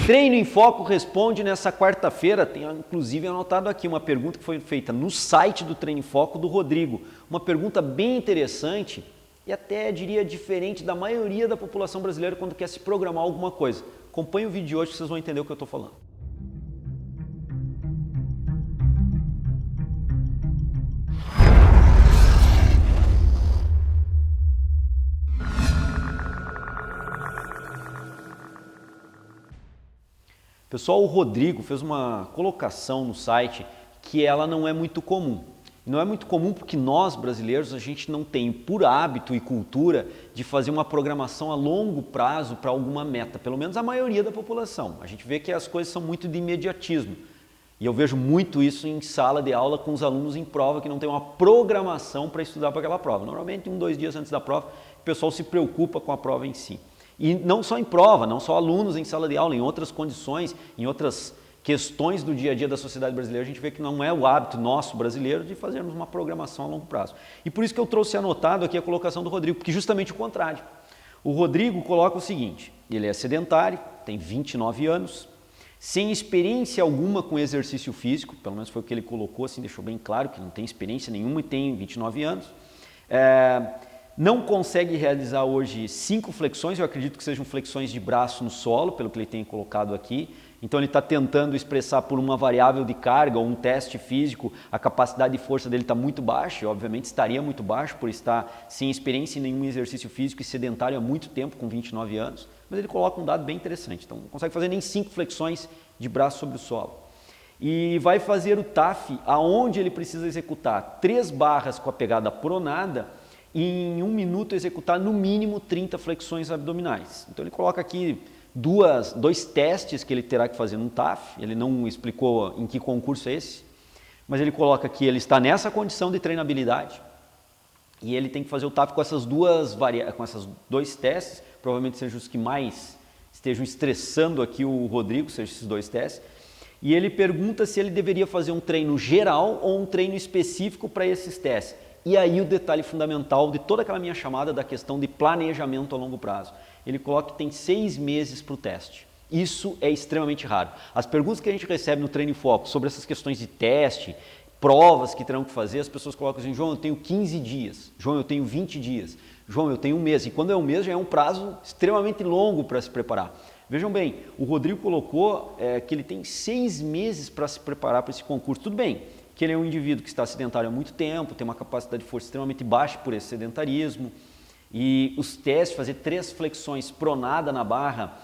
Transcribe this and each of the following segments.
Treino em Foco responde nessa quarta-feira, tem inclusive anotado aqui uma pergunta que foi feita no site do Treino em Foco do Rodrigo. Uma pergunta bem interessante e até diria diferente da maioria da população brasileira quando quer se programar alguma coisa. Acompanhe o vídeo de hoje que vocês vão entender o que eu estou falando. Pessoal, o Rodrigo fez uma colocação no site que ela não é muito comum. Não é muito comum porque nós, brasileiros, a gente não tem por hábito e cultura de fazer uma programação a longo prazo para alguma meta, pelo menos a maioria da população. A gente vê que as coisas são muito de imediatismo. E eu vejo muito isso em sala de aula com os alunos em prova que não tem uma programação para estudar para aquela prova. Normalmente, 1, 2 dias antes da prova, o pessoal se preocupa com a prova em si. E não só em prova, não só alunos em sala de aula, em outras condições, em outras questões do dia a dia da sociedade brasileira, a gente vê que não é o hábito nosso brasileiro de fazermos uma programação a longo prazo. E por isso que eu trouxe anotado aqui a colocação do Rodrigo, porque justamente o contrário. O Rodrigo coloca o seguinte, ele é sedentário, tem 29 anos, sem experiência alguma com exercício físico, pelo menos foi o que ele colocou, assim, deixou bem claro que não tem experiência nenhuma e tem 29 anos. Não consegue realizar hoje 5 flexões, eu acredito que sejam flexões de braço no solo, pelo que ele tem colocado aqui. Então ele está tentando expressar por uma variável de carga ou um teste físico, a capacidade de força dele está muito baixa, e obviamente estaria muito baixo por estar sem experiência em nenhum exercício físico e sedentário há muito tempo, com 29 anos. Mas ele coloca um dado bem interessante, então não consegue fazer nem 5 flexões de braço sobre o solo. E vai fazer o TAF aonde ele precisa executar 3 barras com a pegada pronada, e em 1 minuto executar no mínimo 30 flexões abdominais. Então ele coloca aqui 2 testes que ele terá que fazer num TAF, ele não explicou em que concurso é esse, mas ele coloca que ele está nessa condição de treinabilidade e ele tem que fazer o TAF com esses 2 testes, provavelmente sejam os que mais estejam estressando aqui o Rodrigo, sejam esses 2 testes, e ele pergunta se ele deveria fazer um treino geral ou um treino específico para esses testes. E aí o detalhe fundamental de toda aquela minha chamada da questão de planejamento a longo prazo. Ele coloca que tem 6 meses para o teste. Isso é extremamente raro. As perguntas que a gente recebe no Treino em Foco sobre essas questões de teste, provas que terão que fazer, as pessoas colocam assim, João, eu tenho 15 dias, João, eu tenho 20 dias, João, eu tenho 1 mês. E quando é 1 mês já é um prazo extremamente longo para se preparar. Vejam bem, o Rodrigo colocou que ele tem 6 meses para se preparar para esse concurso. Tudo bem, que ele é um indivíduo que está sedentário há muito tempo, tem uma capacidade de força extremamente baixa por esse sedentarismo, e os testes, fazer 3 flexões pronada na barra,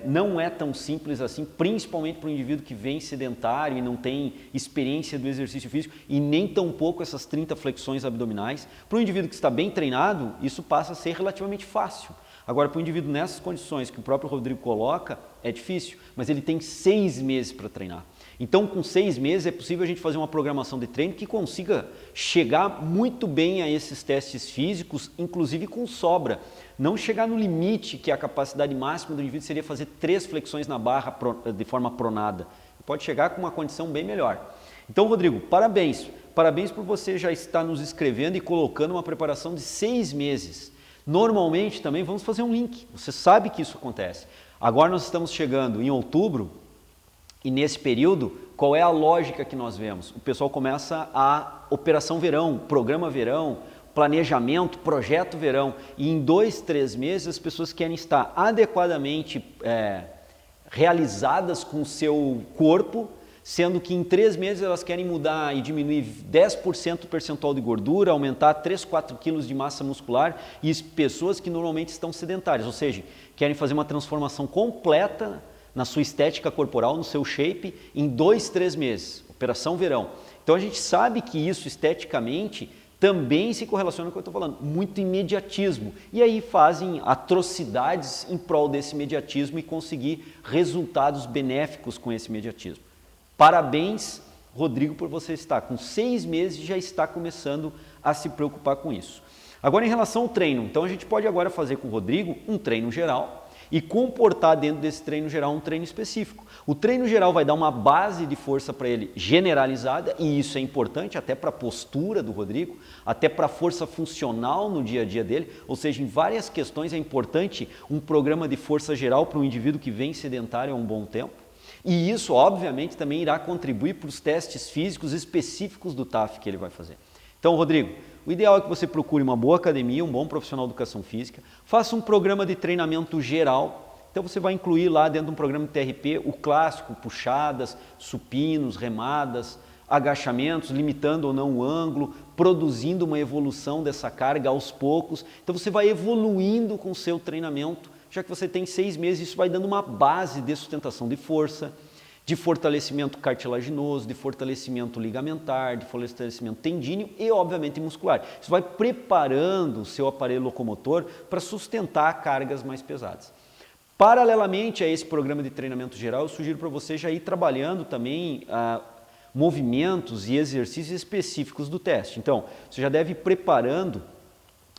não é tão simples assim, principalmente para um indivíduo que vem sedentário e não tem experiência do exercício físico, e nem tão pouco essas 30 flexões abdominais. Para um indivíduo que está bem treinado, isso passa a ser relativamente fácil. Agora, para o indivíduo nessas condições que o próprio Rodrigo coloca, é difícil, mas ele tem 6 meses para treinar. Então, com 6 meses é possível a gente fazer uma programação de treino que consiga chegar muito bem a esses testes físicos, inclusive com sobra. Não chegar no limite, que a capacidade máxima do indivíduo seria fazer 3 flexões na barra de forma pronada. Pode chegar com uma condição bem melhor. Então, Rodrigo, parabéns. Parabéns por você já estar nos escrevendo e colocando uma preparação de 6 meses. Normalmente também vamos fazer um link. Você sabe que isso acontece. Agora nós estamos chegando em outubro, e nesse período, qual é a lógica que nós vemos? O pessoal começa a operação verão, programa verão, planejamento, projeto verão, e em 2, 3 meses as pessoas querem estar adequadamente realizadas com o seu corpo, sendo que em 3 meses elas querem mudar e diminuir 10% o percentual de gordura, aumentar 3, 4 quilos de massa muscular, e pessoas que normalmente estão sedentárias, ou seja, querem fazer uma transformação completa na sua estética corporal, no seu shape, em 2, 3 meses, operação verão. Então a gente sabe que isso esteticamente também se correlaciona com o que eu estou falando, muito imediatismo. E aí fazem atrocidades em prol desse imediatismo e conseguir resultados benéficos com esse imediatismo. Parabéns, Rodrigo, por você estar com 6 meses e já está começando a se preocupar com isso. Agora, em relação ao treino, então a gente pode agora fazer com o Rodrigo um treino geral e comportar dentro desse treino geral um treino específico. O treino geral vai dar uma base de força para ele generalizada, e isso é importante até para a postura do Rodrigo, até para a força funcional no dia a dia dele, ou seja, em várias questões é importante um programa de força geral para um indivíduo que vem sedentário há um bom tempo. E isso, obviamente, também irá contribuir para os testes físicos específicos do TAF que ele vai fazer. Então, Rodrigo, o ideal é que você procure uma boa academia, um bom profissional de educação física, faça um programa de treinamento geral. Então, você vai incluir lá dentro de um programa de TRP o clássico, puxadas, supinos, remadas, agachamentos, limitando ou não o ângulo, produzindo uma evolução dessa carga aos poucos. Então, você vai evoluindo com o seu treinamento. Já que você tem 6 meses, isso vai dando uma base de sustentação de força, de fortalecimento cartilaginoso, de fortalecimento ligamentar, de fortalecimento tendíneo e, obviamente, muscular. Isso vai preparando o seu aparelho locomotor para sustentar cargas mais pesadas. Paralelamente a esse programa de treinamento geral, eu sugiro para você já ir trabalhando também movimentos e exercícios específicos do teste. Então, você já deve ir preparando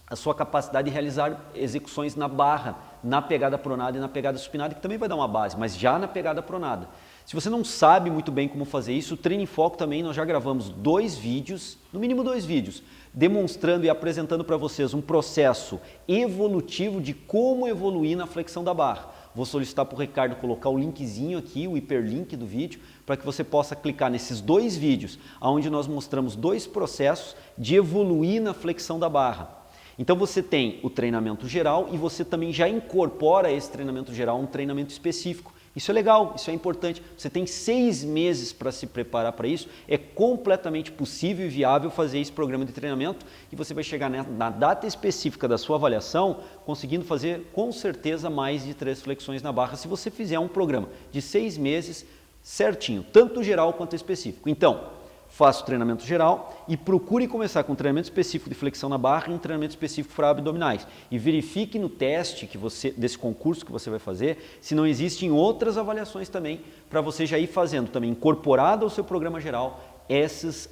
a sua capacidade de realizar execuções na barra, na pegada pronada e na pegada supinada, que também vai dar uma base, mas já na pegada pronada. Se você não sabe muito bem como fazer isso, o Treino em Foco também, nós já gravamos 2 vídeos, no mínimo 2 vídeos, demonstrando e apresentando para vocês um processo evolutivo de como evoluir na flexão da barra. Vou solicitar para o Ricardo colocar o linkzinho aqui, o hiperlink do vídeo, para que você possa clicar nesses 2 vídeos, onde nós mostramos 2 processos de evoluir na flexão da barra. Então você tem o treinamento geral e você também já incorpora a esse treinamento geral um treinamento específico. Isso é legal, isso é importante. Você tem 6 meses para se preparar para isso. É completamente possível e viável fazer esse programa de treinamento e você vai chegar na data específica da sua avaliação conseguindo fazer com certeza mais de 3 flexões na barra se você fizer um programa de 6 meses certinho, tanto geral quanto específico. Então, faça o treinamento geral e procure começar com um treinamento específico de flexão na barra e um treinamento específico para abdominais. E verifique no teste desse concurso que você vai fazer se não existem outras avaliações também para você já ir fazendo também incorporado ao seu programa geral esses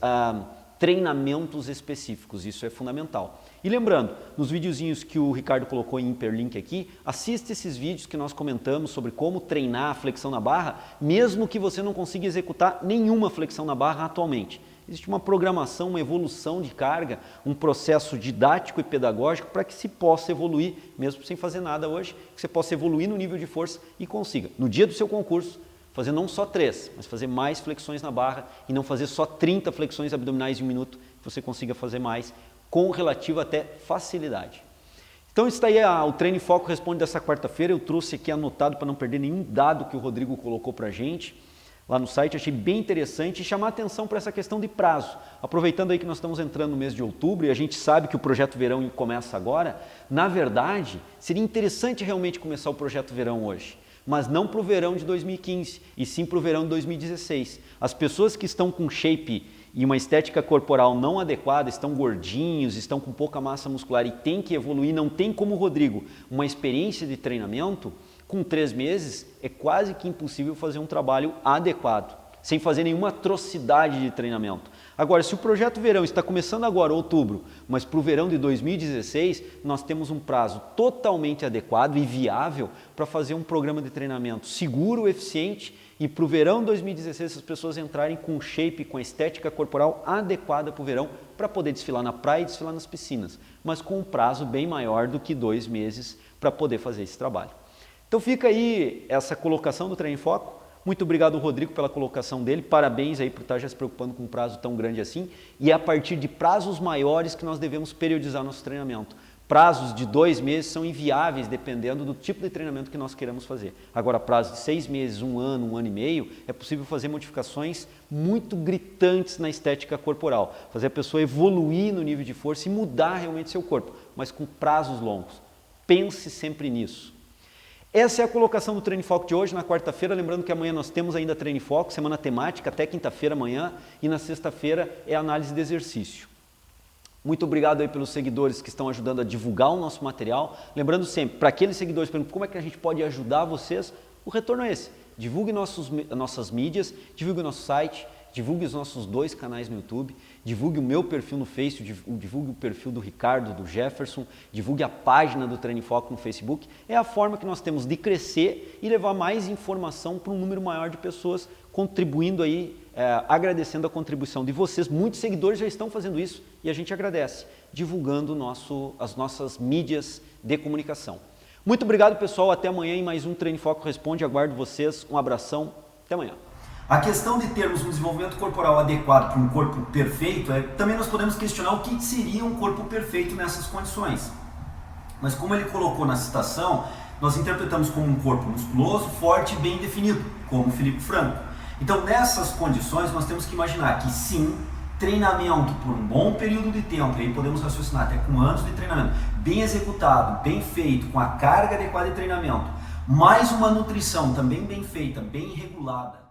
treinamentos específicos. Isso é fundamental. E lembrando, nos videozinhos que o Ricardo colocou em hiperlink aqui, assista esses vídeos que nós comentamos sobre como treinar a flexão na barra, mesmo que você não consiga executar nenhuma flexão na barra atualmente. Existe uma programação, uma evolução de carga, um processo didático e pedagógico para que se possa evoluir, mesmo sem fazer nada hoje, que você possa evoluir no nível de força e consiga, no dia do seu concurso, fazer não só 3, mas fazer mais flexões na barra e não fazer só 30 flexões abdominais em 1 minuto, que você consiga fazer mais com relativa até facilidade. Então isso daí o Treino em Foco responde dessa quarta-feira, eu trouxe aqui anotado para não perder nenhum dado que o Rodrigo colocou para a gente lá no site, achei bem interessante e chamar atenção para essa questão de prazo. Aproveitando aí que nós estamos entrando no mês de outubro e a gente sabe que o Projeto Verão começa agora, na verdade seria interessante realmente começar o Projeto Verão hoje, mas não para o verão de 2015 e sim para o verão de 2016. As pessoas que estão com shape e uma estética corporal não adequada, estão gordinhos, estão com pouca massa muscular e tem que evoluir, não tem como o Rodrigo uma experiência de treinamento, com 3 meses é quase que impossível fazer um trabalho adequado, sem fazer nenhuma atrocidade de treinamento. Agora, se o Projeto Verão está começando agora, outubro, mas para o verão de 2016, nós temos um prazo totalmente adequado e viável para fazer um programa de treinamento seguro, eficiente e para o verão 2016 as pessoas entrarem com shape, com a estética corporal adequada para o verão, para poder desfilar na praia e desfilar nas piscinas, mas com um prazo bem maior do que 2 meses para poder fazer esse trabalho. Então fica aí essa colocação do Treino em Foco. Muito obrigado, Rodrigo, pela colocação dele. Parabéns aí por estar já se preocupando com um prazo tão grande assim. E é a partir de prazos maiores que nós devemos periodizar nosso treinamento. Prazos de 2 meses são inviáveis dependendo do tipo de treinamento que nós queremos fazer. Agora, prazo de 6 meses, 1 ano, 1 ano e meio, é possível fazer modificações muito gritantes na estética corporal. Fazer a pessoa evoluir no nível de força e mudar realmente seu corpo, mas com prazos longos. Pense sempre nisso. Essa é a colocação do Treino em Foco de hoje, na quarta-feira. Lembrando que amanhã nós temos ainda Treino em Foco, semana temática, até quinta-feira amanhã. E na sexta-feira é análise de exercício. Muito obrigado aí pelos seguidores que estão ajudando a divulgar o nosso material. Lembrando sempre, para aqueles seguidores que perguntam como é que a gente pode ajudar vocês, o retorno é esse. Divulgue nossas mídias, divulgue o nosso site, divulgue os nossos 2 canais no YouTube, divulgue o meu perfil no Face, divulgue o perfil do Ricardo, do Jefferson, divulgue a página do Treino em Foco no Facebook. É a forma que nós temos de crescer e levar mais informação para um número maior de pessoas, contribuindo aí, agradecendo a contribuição de vocês. Muitos seguidores já estão fazendo isso e a gente agradece, divulgando as nossas mídias de comunicação. Muito obrigado, pessoal. Até amanhã em mais um Treino em Foco Responde. Aguardo vocês. Um abração. Até amanhã. A questão de termos um desenvolvimento corporal adequado para um corpo perfeito, também nós podemos questionar o que seria um corpo perfeito nessas condições. Mas como ele colocou na citação, nós interpretamos como um corpo musculoso, forte e bem definido, como o Felipe Franco. Então nessas condições nós temos que imaginar que sim, treinamento por um bom período de tempo, e aí podemos raciocinar até com anos de treinamento, bem executado, bem feito, com a carga adequada de treinamento, mais uma nutrição também bem feita, bem regulada,